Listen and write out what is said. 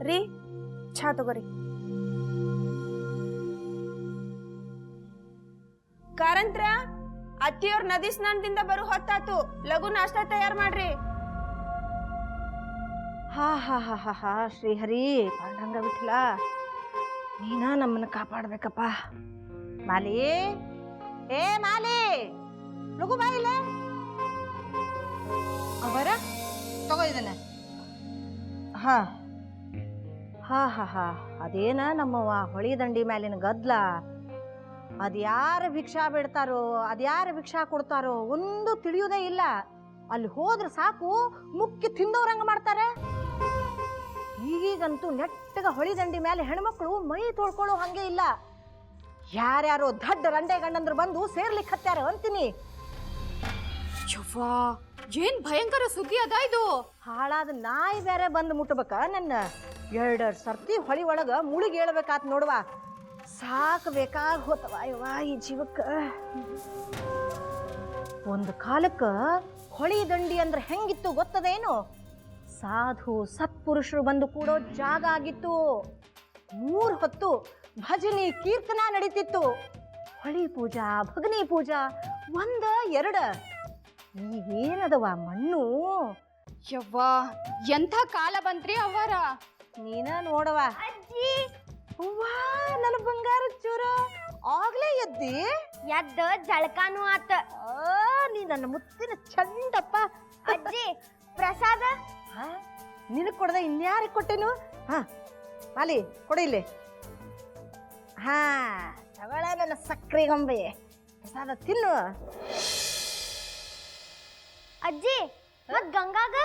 ರೀ ಚಾ ತಗೋರಿ. ಕಾರಂತ್ರ ಅತ್ತಿಯವ್ರ ನದಿ ಸ್ನಾನದಿಂದ ಬರೋ ಹೊತ್ತಾತು, ಲಘು ನಾಷ್ಟಾ ತಯಾರು ಮಾಡ್ರಿ. ಹಾ ಹಾ ಹಾ ಹಾ ಹಾ ಶ್ರೀಹರಿ ಪಾಂಡಂಗ ಬಿಟ್ಲ, ನೀನ ನಮ್ಮನ್ನ ಕಾಪಾಡ್ಬೇಕಪ್ಪ. ಮಾಲಿ, ಏ ಮಾಲಿ, ಲಘು ಬಾ ಇಲ್ಲ. ಅವರ ತಗೋ ಇದನ್ನ. ಹಾ ಹಾ ಹಾ ಹಾ ಅದೇನ ನಮ್ಮವ್ವ ಹೊಳಿ ದಂಡಿ ಮ್ಯಾಲಿನ ಗದ್ಲ. ಅದ್ಯಾರ ಭಿಕ್ಷಾ ಬಿಡ್ತಾರೋ, ಅದ್ಯಾರ ಭಿಕ್ಷಾ ಕೊಡ್ತಾರೋ ಒಂದು ತಿಳಿಯುವುದೇ ಇಲ್ಲ. ಅಲ್ಲಿ ಹೋದ್ರೆ ಸಾಕು ಮುಕ್ಕಿ ತಿಂದವ್ರಂಗ ಮಾಡ್ತಾರೆ. ಈಗಂತೂ ನೆಟ್ಟಗ ಹೊಳಿ ದಂಡಿ ಮೇಲೆ ಹೆಣ್ಮಕ್ಳು ಮೈ ತೊಳ್ಕೊಳ್ಳೋ ಹಂಗೆ ಇಲ್ಲ. ಯಾರ್ಯಾರೋ ದಡ್ಡ ರಂಡೆ ಗಂಡಂದ್ರು ಬಂದು ಸೇರ್ಲಿಕ್ಕೆ ಹತ್ಯಾರ ಅಂತೀನಿ. ಏನ್ ಭಯಂಕರ ಸುದ್ದಿ ಅದ ಇದು. ಹಾಳಾದ ನಾಯಿ ಬೇರೆ ಬಂದು ಮುಟ್ಬೇಕ ನನ್ನ. 2 ಸರ್ತಿ ಹೊಳಿ ಒಳಗ ಮುಳುಗಿ ಹೇಳ್ಬೇಕಾತ್ ನೋಡುವ. ಸಾಕು ಬೇಕಾಗ ಹೋತವ ಯವ್ವ ಈ ಜೀವಕ್ಕ. ಒಂದು ಕಾಲಕ್ಕ ಹೊಳಿ ದಂಡಿ ಅಂದ್ರೆ ಹೆಂಗಿತ್ತು ಗೊತ್ತದೇನು? ಸಾಧು ಸತ್ಪುರುಷರು ಬಂದು ಕೂಡೋ ಜಾಗ ಆಗಿತ್ತು. 3 ಹೊತ್ತು ಭಜನಿ ಕೀರ್ತನ ನಡೀತಿತ್ತು. ಹೊಳಿ ಪೂಜಾ ಭಗನಿ ಪೂಜಾ 1 2. ಈಗೇನದವ ಮಣ್ಣು. ಯವ್ವಾ ಎಂಥ ಕಾಲ ಬಂತ್ರಿ ಅವರ. ನೀನ ನೋಡವ. ಅಜ್ಜಿ ಅವ್ವಾ ನನ್ನ ಬಂಗಾರ ಚೂರ ಆಗ್ಲೇ ಎದ್ದಿ? ಎದ್ದ ಜಳಕಾನು ಆತ. ನೀ ನನ್ನ ಮುತ್ತಿನ ಚಂಡಪ್ಪ. ಅಜ್ಜಿ ಪ್ರಸಾದ ನಿನಗ್ ಕೊಡದ ಇನ್ಯಾರಿಗೆ ಕೊಟ್ಟೇನು? ಹಾ ಮಾಲಿ ಕೊಡ ಇಲ್ಲಿ. ಹಾ ತಗೊಳ ನನ್ನ ಸಕ್ರೆ ಗೊಂಬೆ, ಪ್ರಸಾದ ತಿನ್ನು. ಅಜ್ಜಿ ಮತ್ ಗಂಗಾಗ